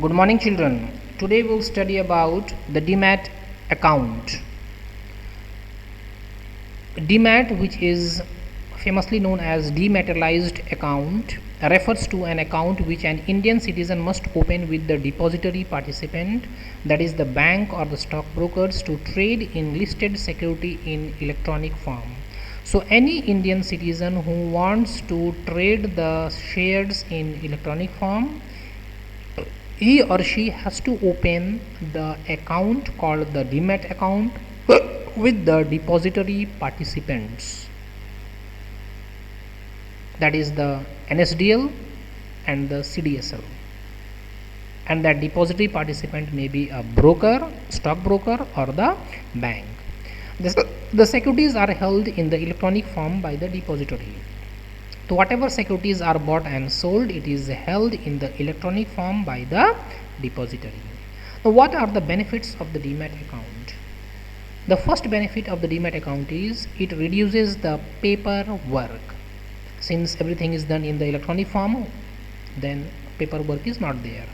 Good morning, children. Today we'll study about the Demat account. Demat, which is famously known as dematerialized account, refers to an account which an Indian citizen must open with the depository participant, that is the bank or the stockbrokers, to trade in listed security in electronic form. So any Indian citizen who wants to trade the shares in electronic form, he or she has to open the account called the Demat account with the depository participants, that is the NSDL and the CDSL, and that depository participant may be a broker, stockbroker, or the bank. The securities are held in the electronic form by the depository. So whatever securities are bought and sold, it is held in the electronic form by the depository. Now, what are the benefits of the Demat account? The first benefit of the Demat account is it reduces the paperwork. Since everything is done in the electronic form, then paperwork is not there.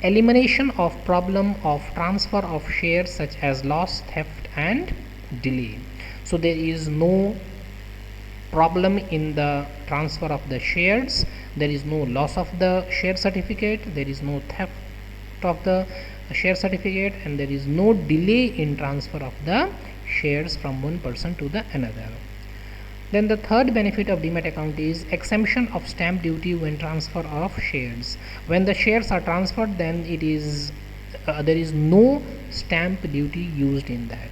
Elimination of problem of transfer of shares such as loss, theft, and delay. So there is no problem in the transfer of the shares, there is no loss of the share certificate, there is no theft of the share certificate, and there is no delay in transfer of the shares from one person to the another. Then the third benefit of Demat account is exemption of stamp duty when transfer of shares. When the shares are transferred, then it is there is no stamp duty used in that.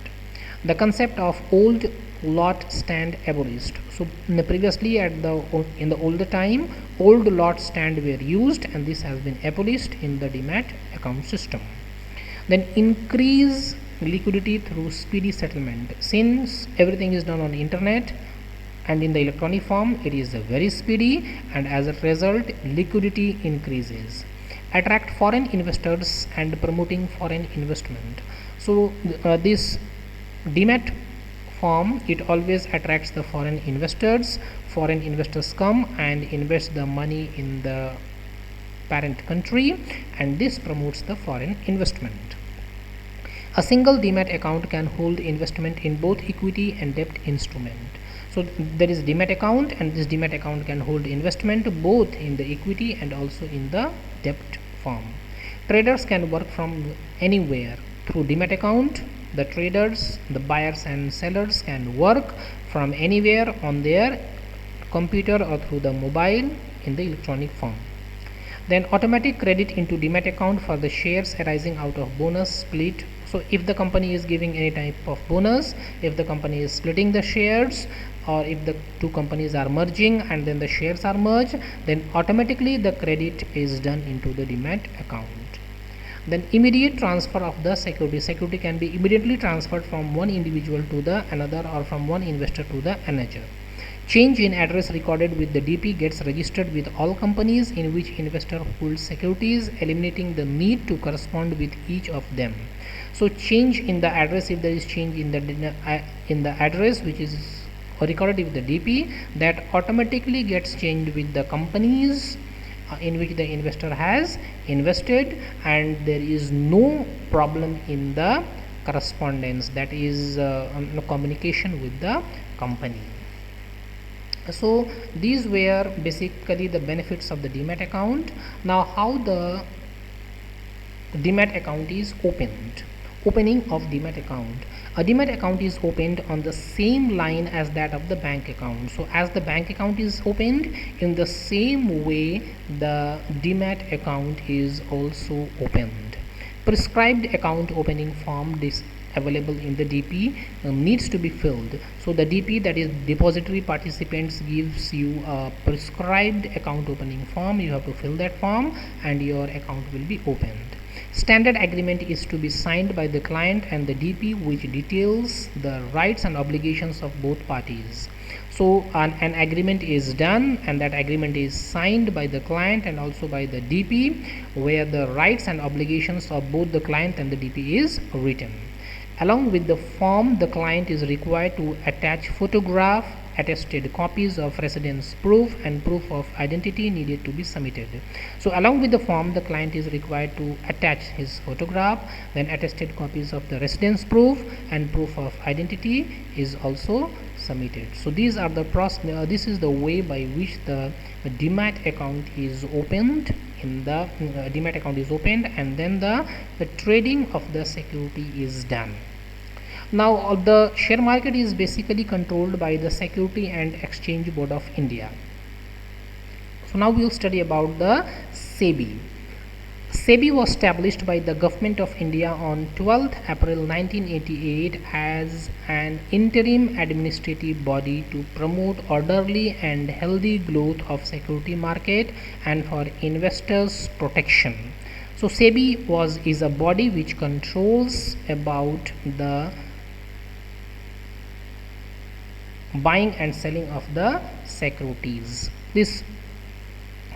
The concept of old lot stand abolished. So previously in the older time, old lot stand were used, and this has been abolished in the Demat account system. Then increase liquidity through speedy settlement. Since everything is done on internet and in the electronic form, it is very speedy, and as a result liquidity increases. Attract foreign investors and promoting foreign investment. So this Demat form, it always attracts the foreign investors. Foreign investors come and invest the money in the parent country, and this promotes the foreign investment. A single Demat account can hold investment in both equity and debt instrument. So there is Demat account, and this Demat account can hold investment both in the equity and also in the debt form. Traders can work from anywhere through Demat account. The traders, the buyers and sellers can work from anywhere on their computer or through the mobile in the electronic form. Then automatic credit into Demat account for the shares arising out of bonus split. So if the company is giving any type of bonus, if the company is splitting the shares, or if the two companies are merging and then the shares are merged, then automatically the credit is done into the Demat account. Then immediate transfer of the security can be immediately transferred from one individual to the another, or from one investor to the another. Change in address recorded with the DP gets registered with all companies in which investor holds securities, eliminating the need to correspond with each of them. So change in the address, if there is change in the address which is recorded with the DP, that automatically gets changed with the companies in which the investor has invested, and there is no problem in the correspondence, that is no communication with the company. So these were basically the benefits of the Demat account. Now how the Demat account is opened. Opening of Demat account. A Demat account is opened on the same line as that of the bank account. So as the bank account is opened, in the same way the Demat account is also opened. Prescribed account opening form is available in the DP needs to be filled. So the DP, that is depository participants, gives you a prescribed account opening form. You have to fill that form and your account will be opened. Standard agreement is to be signed by the client and the DP, which details the rights and obligations of both parties. So an agreement is done, and that agreement is signed by the client and also by the DP, where the rights and obligations of both the client and the DP is written. Along with the form, the client is required to attach photograph attested copies of residence proof and proof of identity needed to be submitted. So along with the form, the client is required to attach his photograph, then attested copies of the residence proof and proof of identity is also submitted. So these are the this is the way by which the demat account is opened demat account is opened, and then the trading of the security is done. Now the share market is basically controlled by the Security and Exchange Board of India. So now we will study about the SEBI. SEBI was established by the Government of India on 12th April 1988 as an interim administrative body to promote orderly and healthy growth of security market and for investors' protection. So SEBI is a body which controls about the buying and selling of the securities.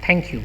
Thank you.